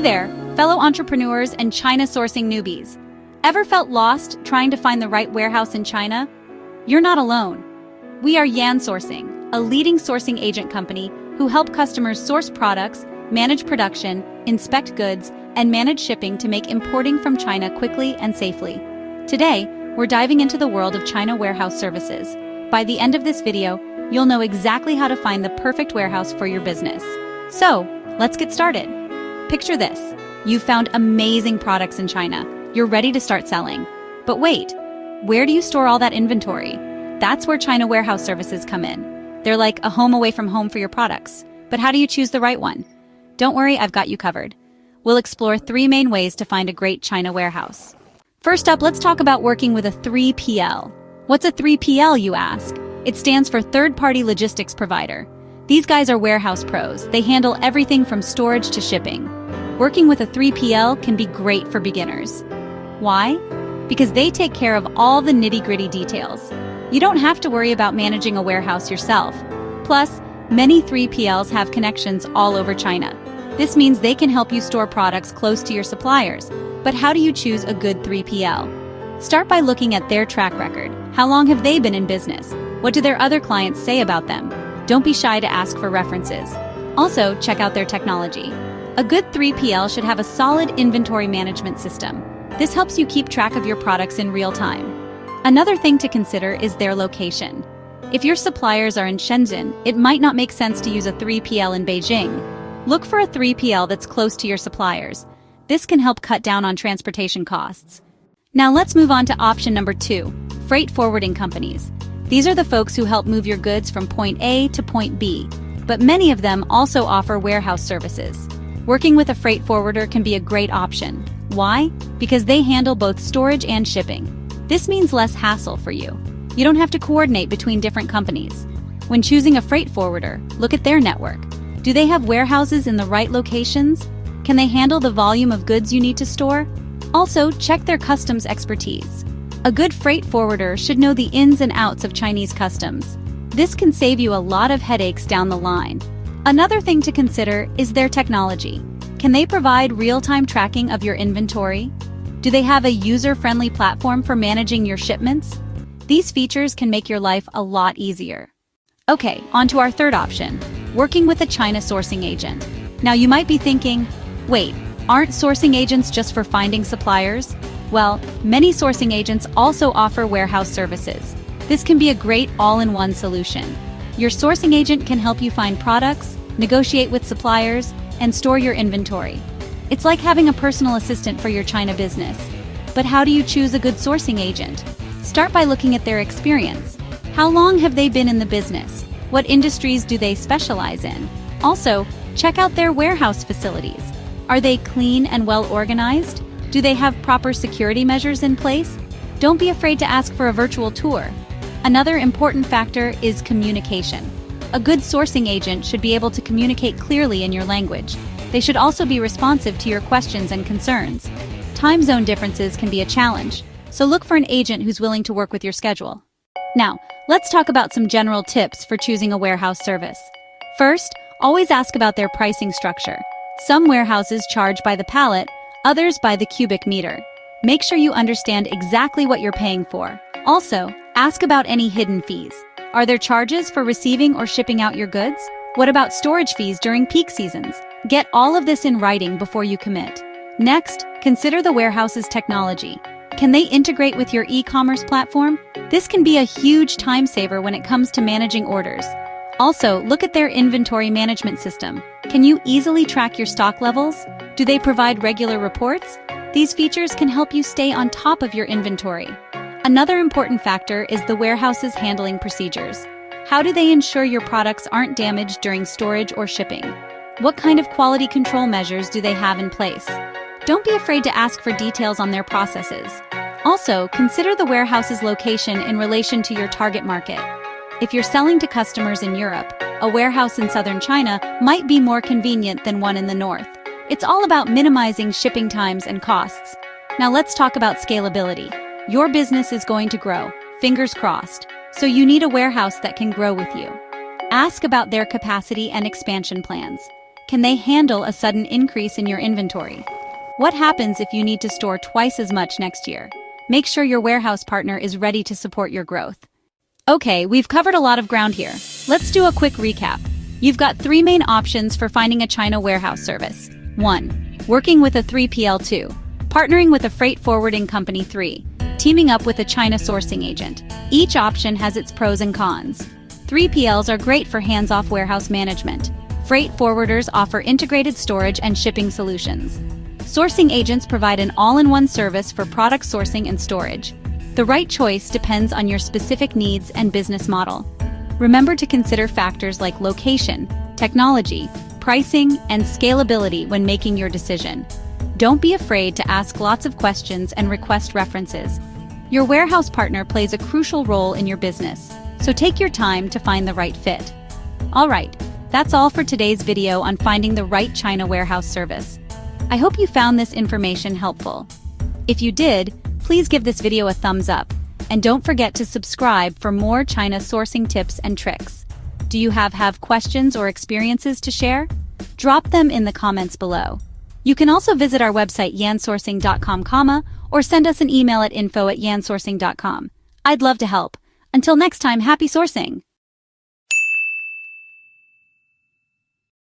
there, fellow entrepreneurs and China sourcing newbies. Ever felt lost trying to find the right warehouse in China? You're not alone. We are Yansourcing, a leading sourcing agent company who help customers source products, manage production, inspect goods, and manage shipping to make importing from China quickly and safely. Today, we're diving into the world of China warehouse services. By the end of this video, you'll know exactly how to find the perfect warehouse for your business. So, let's get started. Picture this. You've found amazing products in China. You're ready to start selling. But wait, where do you store all that inventory? That's where China warehouse services come in. They're like a home away from home for your products. But how do you choose the right one? Don't worry, I've got you covered. We'll explore 3 main ways to find a great China warehouse. First up, let's talk about working with a 3PL. What's a 3PL, you ask? It stands for third-party logistics provider. These guys are warehouse pros. They handle everything from storage to shipping. Working with a 3PL can be great for beginners. Why? Because they take care of all the nitty-gritty details. You don't have to worry about managing a warehouse yourself. Plus, many 3PLs have connections all over China. This means they can help you store products close to your suppliers. But how do you choose a good 3PL? Start by looking at their track record. How long have they been in business? What do their other clients say about them? Don't be shy to ask for references. Also, check out their technology. A good 3PL should have a solid inventory management system. This helps you keep track of your products in real time. Another thing to consider is their location. If your suppliers are in Shenzhen, it might not make sense to use a 3PL in Beijing. Look for a 3PL that's close to your suppliers. This can help cut down on transportation costs. Now let's move on to option number 2, freight forwarding companies. These are the folks who help move your goods from point A to point B, but many of them also offer warehouse services. Working with a freight forwarder can be a great option. Why? Because they handle both storage and shipping. This means less hassle for you. You don't have to coordinate between different companies. When choosing a freight forwarder, look at their network. Do they have warehouses in the right locations? Can they handle the volume of goods you need to store? Also, check their customs expertise. A good freight forwarder should know the ins and outs of Chinese customs. This can save you a lot of headaches down the line. Another thing to consider is their technology. Can they provide real-time tracking of your inventory? Do they have a user-friendly platform for managing your shipments? These features can make your life a lot easier. Okay, on to our third option, working with a China sourcing agent. Now you might be thinking, wait, aren't sourcing agents just for finding suppliers? Well, many sourcing agents also offer warehouse services. This can be a great all-in-one solution. Your sourcing agent can help you find products, negotiate with suppliers, and store your inventory. It's like having a personal assistant for your China business. But how do you choose a good sourcing agent? Start by looking at their experience. How long have they been in the business? What industries do they specialize in? Also, check out their warehouse facilities. Are they clean and well organized? Do they have proper security measures in place? Don't be afraid to ask for a virtual tour. Another important factor is communication. A good sourcing agent should be able to communicate clearly in your language. They should also be responsive to your questions and concerns. Time zone differences can be a challenge, so look for an agent who's willing to work with your schedule. Now, let's talk about some general tips for choosing a warehouse service. First, always ask about their pricing structure. Some warehouses charge by the pallet, others by the cubic meter. Make sure you understand exactly what you're paying for. Also, ask about any hidden fees. Are there charges for receiving or shipping out your goods? What about storage fees during peak seasons? Get all of this in writing before you commit. Next, consider the warehouse's technology. Can they integrate with your e-commerce platform? This can be a huge time saver when it comes to managing orders. Also, look at their inventory management system. Can you easily track your stock levels? Do they provide regular reports? These features can help you stay on top of your inventory. Another important factor is the warehouse's handling procedures. How do they ensure your products aren't damaged during storage or shipping? What kind of quality control measures do they have in place? Don't be afraid to ask for details on their processes. Also, consider the warehouse's location in relation to your target market. If you're selling to customers in Europe, a warehouse in southern China might be more convenient than one in the north. It's all about minimizing shipping times and costs. Now let's talk about scalability. Your business is going to grow, fingers crossed, so you need a warehouse that can grow with you. Ask about their capacity and expansion plans. Can they handle a sudden increase in your inventory? What happens if you need to store twice as much next year? Make sure your warehouse partner is ready to support your growth. Okay, we've covered a lot of ground here. Let's do a quick recap. You've got 3 main options for finding a China warehouse service. 1. Working with a 3PL. 2. Partnering with a freight forwarding company. 3. Teaming up with a China sourcing agent. Each option has its pros and cons. 3PLs are great for hands-off warehouse management. Freight forwarders offer integrated storage and shipping solutions. Sourcing agents provide an all-in-one service for product sourcing and storage. The right choice depends on your specific needs and business model. Remember to consider factors like location, technology, pricing, and scalability when making your decision. Don't be afraid to ask lots of questions and request references. Your warehouse partner plays a crucial role in your business, so take your time to find the right fit. All right, that's all for today's video on finding the right China warehouse service. I hope you found this information helpful. If you did, please give this video a thumbs up, and don't forget to subscribe for more China sourcing tips and tricks. Do you have questions or experiences to share? Drop them in the comments below. You can also visit our website yansourcing.com, or send us an email at info@yansourcing.com. I'd love to help. Until next time, happy sourcing!